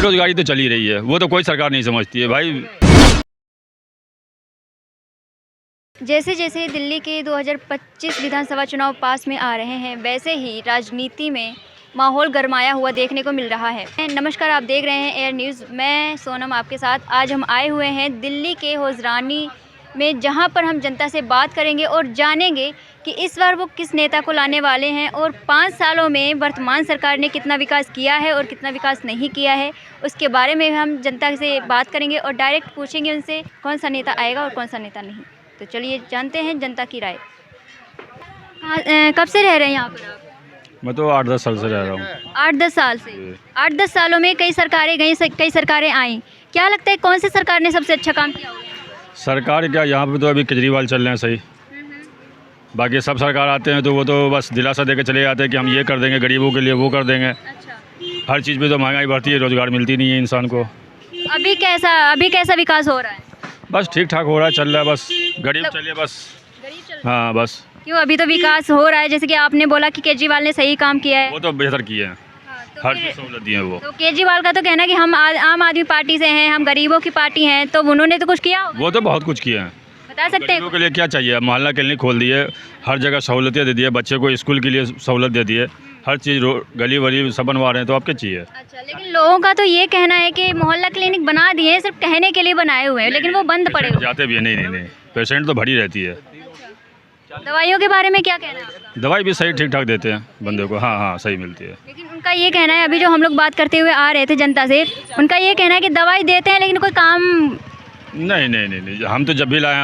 बेरोजगारी तो चल ही रही है, वो तो कोई सरकार नहीं समझती है भाई। जैसे जैसे दिल्ली के 2025 विधानसभा चुनाव पास में आ रहे हैं, वैसे ही राजनीति में माहौल गरमाया हुआ देखने को मिल रहा है। नमस्कार, आप देख रहे हैं एयर न्यूज़। मैं सोनम आपके साथ। आज हम आए हुए हैं दिल्ली के हौजरानी में, जहां पर हम जनता से बात करेंगे और जानेंगे कि इस बार वो किस नेता को लाने वाले हैं और 5 सालों में वर्तमान सरकार ने कितना विकास किया है और कितना विकास नहीं किया है, उसके बारे में हम जनता से बात करेंगे और डायरेक्ट पूछेंगे उनसे कौन सा नेता आएगा और कौन सा नेता नहीं। तो चलिए जानते हैं जनता की राय। कब से रह रहे हैं यहाँ पर आप? मैं तो 8-10 साल से रह रहा हूँ। 8-10 साल से। 8-10 सालों में कई सरकारें गई, कई सरकारें आईं। क्या लगता है कौन सी सरकार ने सबसे अच्छा काम किया होगा? सरकार क्या, यहाँ पे तो अभी केजरीवाल चल रहे हैं सही। बाकी सब सरकार आते हैं तो वो तो बस दिलासा दे के चले जाते हैं कि हम ये कर देंगे, गरीबों के लिए वो कर देंगे। अच्छा। हर चीज़ पे तो महंगाई बढ़ती है, रोज़गार मिलती नहीं है इंसान को। अभी कैसा विकास हो रहा है? बस ठीक ठाक हो रहा है, चल रहा है, बस गरीब चलिए बस। गरीब चल रहा है। हाँ बस। क्यों, अभी तो विकास हो रहा है, जैसे कि आपने बोला कि केजरीवाल ने सही काम किया है। वो तो बेहतर किए हैं, तो हर चीज़ सहूलत दी है वो। तो केजरीवाल का तो कहना है कि हम आम आदमी पार्टी से हैं, हम गरीबों की पार्टी हैं, तो उन्होंने तो कुछ किया होगा। वो तो बहुत कुछ किए हैं। बता सकते हैं? गरीबों के लिए क्या चाहिए? मोहल्ला क्लिनिक खोल दिए, हर जगह सहूलतें दे दी है, बच्चे को स्कूल के लिए सहूलत दे दी है, हर चीज़ गली वली सब बनवा रहे हैं, तो आप क्या चाहिए? अच्छा, लेकिन लोगों का तो ये कहना है कि मोहल्ला क्लिनिक बना दिए हैं, सिर्फ कहने के लिए बनाए हुए हैं, लेकिन वो बंद पड़े हुए हैं। जाते भी है। नहीं, पेशेंट तो भरी रहती है। दवाइयों के बारे में क्या कहना है आपका? दवाई भी सही ठीक ठाक देते हैं बंदे को। हाँ सही मिलती है। लेकिन उनका ये कहना है, अभी जो हम लोग बात करते हुए आ रहे थे जनता से, उनका ये कहना है कि दवाई देते हैं लेकिन कोई काम नहीं, हम तो जब भी लाए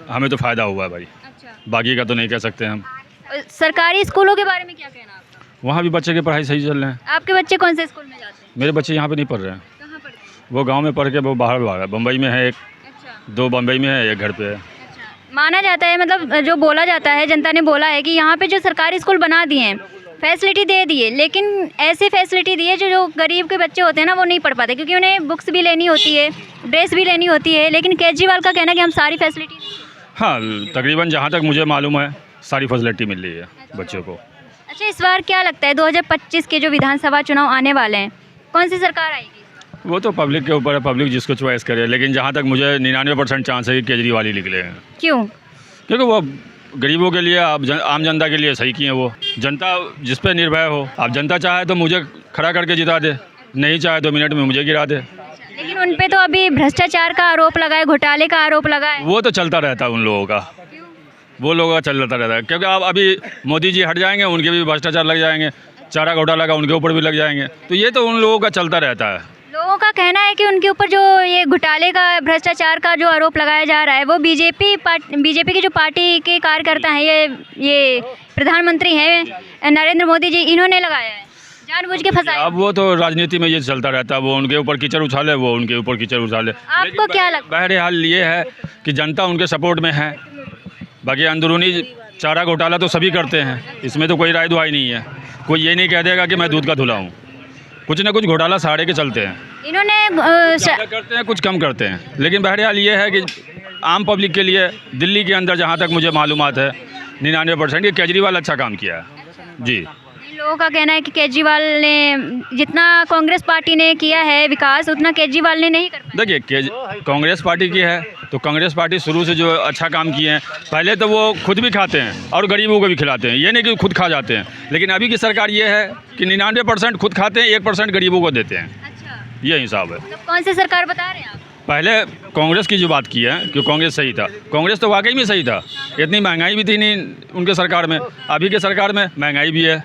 हमें तो फ़ायदा हुआ है भाई। अच्छा। बाकी का तो नहीं कह सकते हम। सरकारी स्कूलों के बारे में क्या कहना है आपका? वहाँ भी बच्चे की पढ़ाई सही चल रहे हैं। आपके बच्चे कौन से स्कूल में जाते हैं? मेरे बच्चे यहाँ पे नहीं पढ़ रहे हैं, कहाँ पढ़ते हैं? वो गांव में पढ़ के वो बाहर भागा। बम्बई में है एक, अच्छा। 2 बम्बई में है, एक घर पे है। अच्छा, माना जाता है, मतलब जो बोला जाता है, जनता ने बोला है कि यहाँ पे जो सरकारी स्कूल बना दिए हैं, फैसिलिटी दे दी है, लेकिन ऐसी फैसिलिटी दी है जो गरीब के बच्चे होते हैं ना, वो नहीं पढ़ पाते, क्योंकि उन्हें बुक्स भी लेनी होती है, ड्रेस भी लेनी होती है। लेकिन केजरीवाल का कहना है कि हम सारी फैसिलिटी। हाँ, तकरीबन जहाँ तक मुझे मालूम है सारी फैसिलिटी मिल रही है बच्चों को। अच्छा, इस बार क्या लगता है 2025 के जो विधानसभा चुनाव आने वाले हैं, कौन सी सरकार आएगी? वो तो पब्लिक के ऊपर है, पब्लिक जिसको चॉइस करे, लेकिन जहाँ तक मुझे 99% चांस है कि केजरीवाल ही निकले हैं। क्यों? क्योंकि वो गरीबों के लिए, आम जनता के लिए सही किए हैं। वो जनता जिस पे निर्भय हो। अब जनता चाहे तो मुझे खड़ा करके जिता दे, नहीं चाहे 2 मिनट में मुझे गिरा दे। लेकिन उन पे तो अभी भ्रष्टाचार का आरोप लगा है, घोटाले का आरोप लगा है। वो तो चलता रहता है उन लोगों का, वो लोगों का चलता रहता है। क्योंकि अब अभी मोदी जी हट जाएंगे, उनके भी भ्रष्टाचार लग जाएंगे, चारा घोटाला का उनके ऊपर भी लग जाएंगे, तो ये तो उन लोगों का चलता रहता है। लोगों का कहना है कि उनके ऊपर जो ये घोटाले का, भ्रष्टाचार का जो आरोप लगाया जा रहा है, वो बीजेपी की जो पार्टी के कार्यकर्ता हैं, ये प्रधानमंत्री हैं नरेंद्र मोदी जी, इन्होंने लगाया है, जानबूझ के फंसाया। अब वो तो राजनीति में ये चलता रहता है, वो उनके ऊपर कीचड़ उछाले, वो उनके ऊपर कीचड़ उछाले। आपको क्या लगता है? बहरहाल ये है कि जनता उनके सपोर्ट में है। बाकी अंदरूनी चारा घोटाला तो सभी करते हैं, इसमें तो कोई राय दुहाई नहीं है। कोई ये नहीं कह देगा कि मैं दूध का धुला हूँ। कुछ ना कुछ घोटाला सारे के चलते हैं। इन्होंने ज़्यादा करते हैं, कुछ कम करते हैं, लेकिन बहरहाल ये है कि आम पब्लिक के लिए दिल्ली के अंदर जहाँ तक मुझे मालूमात है 99% कि केजरीवाल अच्छा काम किया है। जी, लोगों का कहना है कि केजरीवाल ने जितना कांग्रेस पार्टी ने किया है विकास, उतना केजरीवाल ने नहीं कर पाया। देखिए, कांग्रेस पार्टी की है तो कांग्रेस पार्टी शुरू से जो अच्छा काम किए हैं, पहले तो वो खुद भी खाते हैं और गरीबों को भी खिलाते हैं, ये नहीं कि खुद खा जाते हैं। लेकिन अभी की सरकार ये है कि 99% खुद खाते हैं, 1% गरीबों को देते हैं। अच्छा, ये हिसाब है। तो कौन सी सरकार बता रहे हैं आप? पहले कांग्रेस की जो बात की है कि कांग्रेस सही था, कांग्रेस तो वाकई में सही था। इतनी महंगाई भी थी नहीं उनके सरकार में। अभी के सरकार में महंगाई भी है,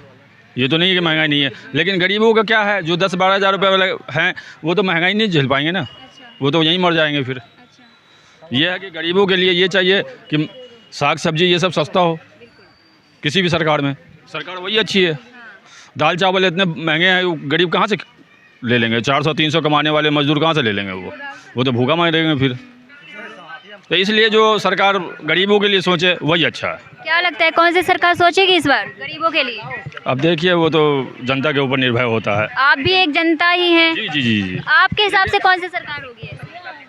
ये तो नहीं कि महंगाई नहीं है, लेकिन गरीबों का क्या है, जो 10-12 हज़ार रुपये वाले हैं वो तो महंगाई नहीं झेल पाएंगे ना। अच्छा। वो तो यहीं मर जाएंगे फिर। अच्छा। ये है कि गरीबों के लिए ये चाहिए कि साग सब्जी ये सब सस्ता हो। किसी भी सरकार में, सरकार वही अच्छी है। दाल चावल इतने महंगे हैं, गरीब कहाँ से ले लेंगे? 400-300 कमाने वाले मजदूर कहाँ से ले लेंगे? वो तो भूखा मरेंगे फिर। तो इसलिए जो सरकार गरीबों के लिए सोचे वही अच्छा है। क्या लगता है कौन सी सरकार सोचेगी इस बार गरीबों के लिए? अब देखिए, वो तो जनता के ऊपर निर्भर होता है। आप भी एक जनता ही हैं। जी। आपके हिसाब से कौन सी सरकार होगी?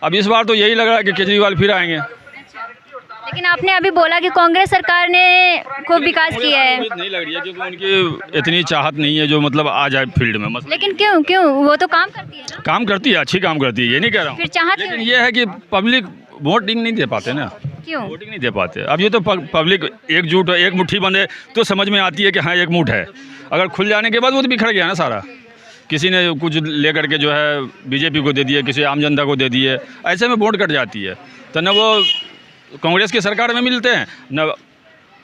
अब इस बार तो यही लग रहा है कि केजरीवाल फिर आएंगे। अच्छा। लेकिन आपने अभी बोला कि कांग्रेस सरकार ने खूब विकास किया है, उम्मीद नहीं लग रही है क्योंकि उनकी इतनी चाहत नहीं है जो मतलब आ जाए फील्ड में। मतलब लेकिन क्यों क्यों वो तो काम करती है ना, काम करती है, अच्छी काम करती है, ये नहीं कह रहा हूँ, फिर चाहत लेकिन क्यों? ये है कि पब्लिक वोटिंग नहीं दे पाते ना, क्यों? वोटिंग नहीं दे पाते। अब ये तो पब्लिक एकजुट एक मुट्ठी बंधे तो समझ में आती है कि हाँ एक मुठ है, अगर खुल जाने के बाद वो तो बिखर गया ना सारा। किसी ने कुछ लेकर के जो है बीजेपी को दे दिए, किसी आम जनता को दे दिए, ऐसे में वोट कट जाती है। तो न वो कांग्रेस की सरकार में मिलते हैं, न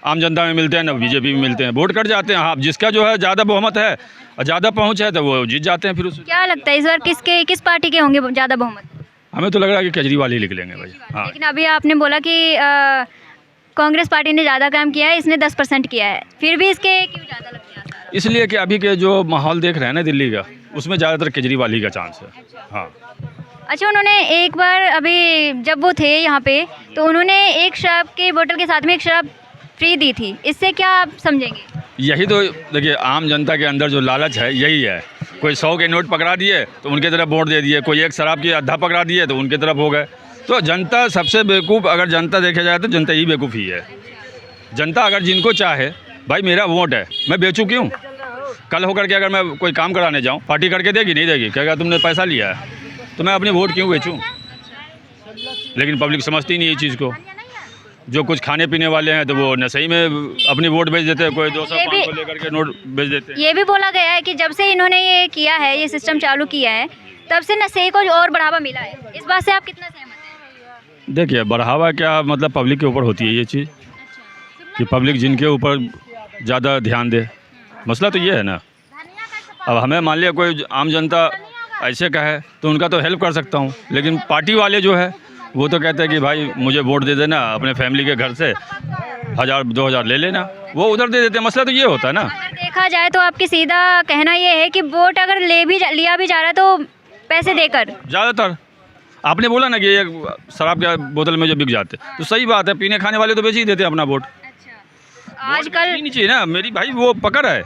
आम जनता में मिलते हैं, न बीजेपी में मिलते हैं, वोट कट जाते हैं। हाँ, जिसका जो है ज़्यादा बहुमत है और ज़्यादा पहुँच है तो वो जीत जाते हैं। फिर उस क्या लगता है इस बार किस पार्टी के होंगे ज़्यादा बहुमत? हमें तो लग रहा है कि केजरीवाल ही निकलेंगे भाई। हाँ, लेकिन अभी आपने बोला कि कांग्रेस पार्टी ने ज़्यादा काम किया है, इसने 10% किया है, फिर भी इसके क्यों ज़्यादा लगता है? इसलिए कि अभी के जो माहौल देख रहे हैं ना दिल्ली का, उसमें ज़्यादातर केजरीवाल ही का चांस है। हाँ, अच्छा, उन्होंने एक बार अभी जब वो थे यहाँ पे तो उन्होंने एक शराब के बोतल के साथ में एक शराब फ्री दी थी, इससे क्या आप समझेंगे? यही तो देखिए आम जनता के अंदर जो लालच है यही है। कोई 100 के नोट पकड़ा दिए तो उनके तरफ वोट दे दिए, कोई एक शराब की अद्धा पकड़ा दिए तो उनके तरफ हो गए। तो जनता सबसे बेवकूफ़, अगर जनता देखा जाए तो जनता ही बेवकूफ़ ही है। जनता अगर जिनको चाहे भाई मेरा वोट है, मैं बेचूँ क्यों? कल होकर के अगर मैं कोई काम कराने जाऊँ, पार्टी करके देगी नहीं देगी, कहेगा तुमने पैसा लिया है, तो मैं अपनी वोट क्यों बेचूँ? लेकिन पब्लिक समझती नहीं ये चीज़ को। जो कुछ खाने पीने वाले हैं तो वो नशे में अपनी वोट बेच देते हैं, कोई 200-500 लेकर के नोट बेच देते हैं। ये भी बोला गया है कि जब से इन्होंने ये किया है, ये सिस्टम चालू किया है, तब से नशे को और बढ़ावा मिला है। इस बात से आप कितना सहमत हैं? देखिए बढ़ावा क्या मतलब पब्लिक के ऊपर होती है ये चीज़, कि पब्लिक जिनके ऊपर ज़्यादा ध्यान दे। मसला तो ये है ना, अब हमें मान लिया कोई आम जनता ऐसे कहे तो उनका तो हेल्प कर सकता हूँ, लेकिन पार्टी वाले जो है वो तो कहते हैं कि भाई मुझे वोट दे देना, अपने फैमिली के घर से 1000-2000 ले लेना, वो उधर दे देते हैं। मसला तो ये होता है ना। अगर देखा जाए तो आपकी सीधा कहना ये है कि वोट अगर लिया भी जा रहा है तो पैसे देकर। ज़्यादातर आपने बोला ना कि ये शराब के बोतल में जो बिक जाते, तो सही बात है, पीने खाने वाले तो बेच ही देते हैं अपना वोट। आजकल नहीं चाहिए ना मेरी भाई, वो पकड़ है,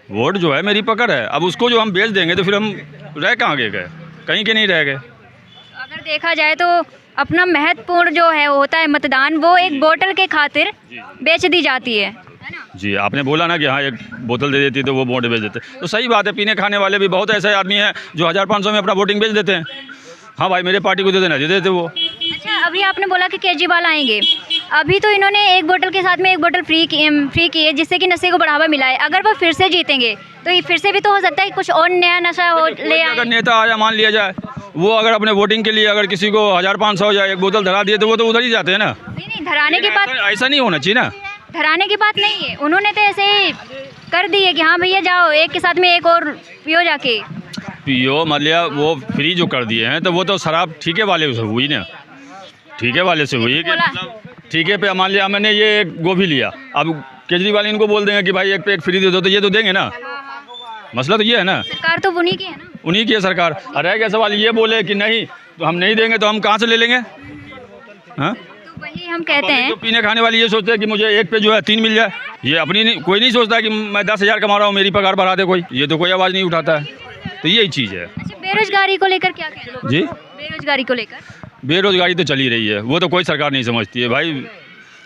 वोट जो है मेरी पकड़ है। अब उसको जो हम बेच देंगे तो फिर हम रह कहाँ गए, कहीं के नहीं रह गए। अगर देखा जाए तो अपना महत्वपूर्ण जो है वो होता है मतदान, वो एक बोतल के खातिर बेच दी जाती है ना? जी, आपने बोला ना कि हाँ एक बोतल दे देती तो वो वोट बेच देते, तो सही बात है। पीने खाने वाले भी बहुत ऐसे आदमी हैं जो 1500 में अपना वोटिंग बेच देते हैं। हाँ भाई मेरे पार्टी को दे देना, दे देते वो। अच्छा, अभी आपने बोला कि केजरीवाल आएंगे, अभी तो इन्होंने एक बोतल के साथ में एक बोतल फ्री की है, जिससे कि नशे को बढ़ावा मिला है। अगर वो फिर से जीतेंगे तो ये फिर से भी तो हो सकता है कुछ और नया नशा हो ले आए। अगर नेता आया मान लिया जाए, वो अगर अपने वोटिंग के लिए अगर किसी को 1500 या एक बोतल धरा दिए तो वो तो उधर ही जाते हैं ना। नहीं, धराने की बात, ऐसा नहीं होना चाहिए ना, धराने की बात नहीं है। उन्होंने तो ऐसे ही कर दी है कि हाँ भैया जाओ, एक के साथ में एक और पियो जाके पियो। मान लिया वो फ्री जो कर दिए हैं तो वो तो शराब ठीके वाले से हुई ना, ठीके वाले से हुई कि मतलब ठीके पे मान लिया मैंने ये एक गोभी लिया, अब केजरीवाल इनको बोल देंगे कि भाई एक पे एक फ्री दे दो, तो ये तो देंगे ना। मसला तो ये है ना, सरकार तो उन्हीं की है ना, उन्हीं की है सरकार। और रह गया सवाल ये बोले कि नहीं तो हम नहीं देंगे, तो हम कहाँ से ले लेंगे? हाँ, तो वही हम कहते हैं। जो पीने खाने वाली ये सोचते हैं कि मुझे एक पे जो है 3 मिल जाए, ये अपनी नहीं, कोई नहीं सोचता कि मैं 10,000 कमा रहा हूँ मेरी पगार बढ़ा दे कोई, ये तो कोई आवाज़ नहीं उठाता है। तो यही चीज़ है। अच्छा, बेरोजगारी को लेकर क्या कहना है? जी, बेरोजगारी को लेकर बेरोजगारी तो चली रही है, वो तो कोई सरकार नहीं समझती है भाई।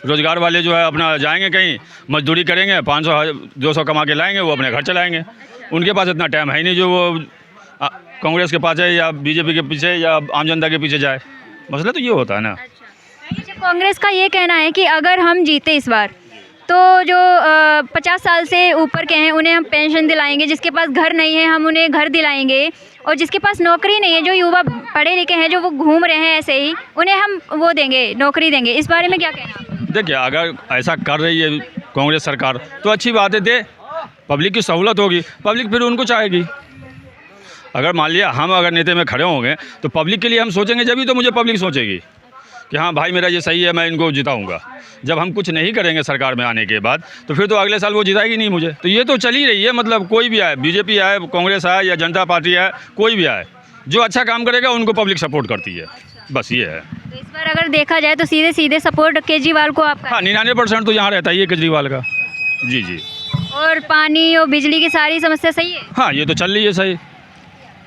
रोजगार वाले जो है अपना जाएंगे कहीं मजदूरी करेंगे, 500-200 कमा के लाएंगे, वो अपने घर चलाएंगे। उनके पास इतना टाइम है ही नहीं जो वो कांग्रेस के पास है या बीजेपी के पीछे या आम जनता के पीछे जाए। मसला तो ये होता है ना। अच्छा, कांग्रेस का ये कहना है कि अगर हम जीते इस बार तो जो 50 साल से ऊपर के हैं उन्हें हम पेंशन दिलाएंगे, जिसके पास घर नहीं है हम उन्हें घर दिलाएंगे, और जिसके पास नौकरी नहीं है, जो युवा पढ़े लिखे हैं जो वो घूम रहे हैं ऐसे ही, उन्हें हम वो देंगे, नौकरी देंगे। इस बारे में क्या कहना है? देखिए अगर ऐसा कर रही है कांग्रेस सरकार तो अच्छी बात है, दे, पब्लिक की सहूलत होगी, पब्लिक फिर उनको चाहेगी। अगर मान लिया हम अगर नेते में खड़े होंगे तो पब्लिक के लिए हम सोचेंगे, जब ही तो मुझे पब्लिक सोचेगी कि हाँ भाई मेरा ये सही है, मैं इनको जिताऊंगा। जब हम कुछ नहीं करेंगे सरकार में आने के बाद तो फिर तो अगले साल वो जिताएगी नहीं मुझे। तो ये तो चल ही रही है, मतलब कोई भी आए, बीजेपी आए, कांग्रेस आए या जनता पार्टी आए, कोई भी आए, जो अच्छा काम करेगा उनको पब्लिक सपोर्ट करती है, बस ये है। तो इस बार अगर देखा जाए तो सीधे सीधे सपोर्ट केजरीवाल को आपका? हाँ, 99% तो यहाँ रहता ही है केजरीवाल का। जी जी। और पानी और बिजली की सारी समस्या सही है? हाँ, ये तो चल रही है सही।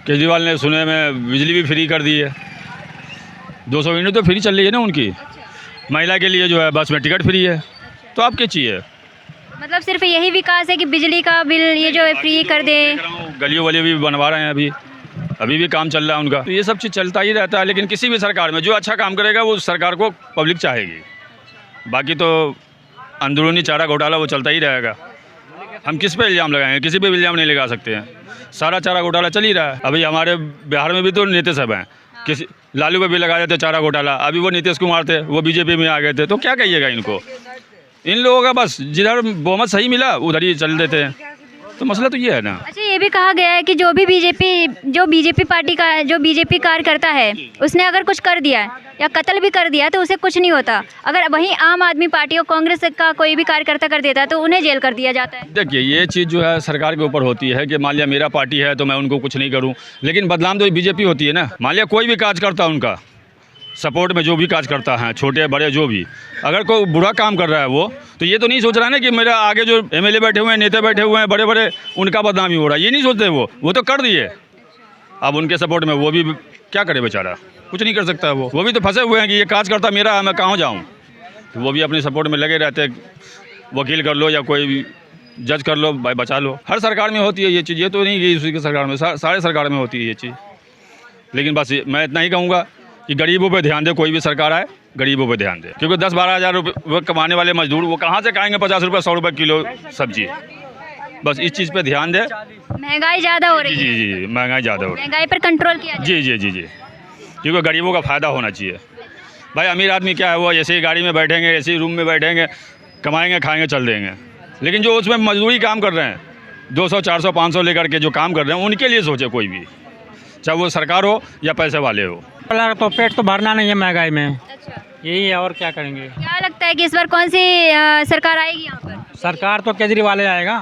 केजरीवाल ने सुने में बिजली भी फ्री कर दी है, 200 यूनिट तो फ्री चल रही है ना उनकी। महिला के लिए जो है बस में टिकट फ्री है, तो आप क्या चाहिए? मतलब सिर्फ यही विकास है कि बिजली का बिल ये जो है फ्री कर दे? गलियों वाले भी बनवा रहे हैं, अभी भी काम चल रहा है उनका, तो ये सब चीज़ चलता ही रहता है। लेकिन किसी भी सरकार में जो अच्छा काम करेगा वो सरकार को पब्लिक चाहेगी, बाकी तो अंदरूनी चारा घोटाला वो चलता ही रहेगा। हम किस पे इल्ज़ाम लगाएंगे? किसी पे इल्ज़ाम नहीं लगा सकते हैं, सारा चारा घोटाला चल ही रहा है। अभी हमारे बिहार में भी तो नीतीश साहब हैं, किसी लालू पे भी लगा देते चारा घोटाला, अभी वो नीतीश कुमार थे, वो बीजेपी में आ गए थे, तो क्या कहिएगा इनको? इन लोगों का बस जिधर बहुमत सही मिला उधर ही चल देते हैं, तो मसला तो ये है ना। अच्छा, ये भी कहा गया है कि जो बीजेपी पार्टी का जो बीजेपी कार्यकर्ता है उसने अगर कुछ कर दिया है या कत्ल भी कर दिया है तो उसे कुछ नहीं होता, अगर वहीं आम आदमी पार्टी और कांग्रेस का कोई भी कार्यकर्ता कर देता है तो उन्हें जेल कर दिया जाता है। देखिए, ये चीज़ जो है सरकार के ऊपर होती है कि मान लिया मेरा पार्टी है तो मैं उनको कुछ नहीं करूं, लेकिन बदनाम तो बीजेपी होती है ना। मान लिया कोई भी काज करता उनका सपोर्ट में, जो भी काज करता है, छोटे बड़े जो भी, अगर कोई बुरा काम कर रहा है वो, तो ये तो नहीं सोच रहा है ना कि मेरा आगे जो एमएलए बैठे हुए हैं, नेता बैठे हुए हैं बड़े बड़े, उनका बदनामी हो रहा है, ये नहीं सोचते वो तो कर दिए। अब उनके सपोर्ट में वो भी क्या करे बेचारा, कुछ नहीं कर सकता वो भी तो फंसे हुए हैं कि ये काज करता मेरा है, मैं कहाँ जाऊँ, तो वो भी अपने सपोर्ट में लगे रहते हैं। वकील कर लो या कोई भी जज कर लो, भाई बचा लो। हर सरकार में होती है ये चीज़, ये तो नहीं कि उसी की सरकार में, सारे सरकार में होती है ये चीज़। लेकिन बस मैं इतना ही कहूँगा कि गरीबों पे ध्यान दे, कोई भी सरकार आए गरीबों पे ध्यान दे, क्योंकि 10-12 हज़ार रुपये कमाने वाले मजदूर वो कहाँ से खाएंगे 50 रुपये 100 रुपये किलो सब्जी। बस इस चीज़ पे ध्यान दे। महंगाई ज़्यादा हो रही है। जी, महंगाई ज़्यादा हो रही है, महंगाई पर कंट्रोल किया जाए। जी, क्योंकि गरीबों का फ़ायदा होना चाहिए। भाई अमीर आदमी क्या है, वो ऐसे ही गाड़ी में बैठेंगे, ऐसे ही रूम में बैठेंगे, कमाएंगे खाएंगे चल देंगे, लेकिन जो उसमें मजदूरी काम कर रहे हैं 200 400 500 लेकर के जो काम कर रहे हैं उनके लिए सोचे कोई भी, चाहे वो सरकार हो या पैसे वाले हो। तो पेट तो भरना नहीं है महंगाई में, अच्छा, यही है, और क्या करेंगे। क्या लगता है कि इस बार कौन सी सरकार आएगी यहाँ पर? सरकार तो केजरीवाल ही आएगा।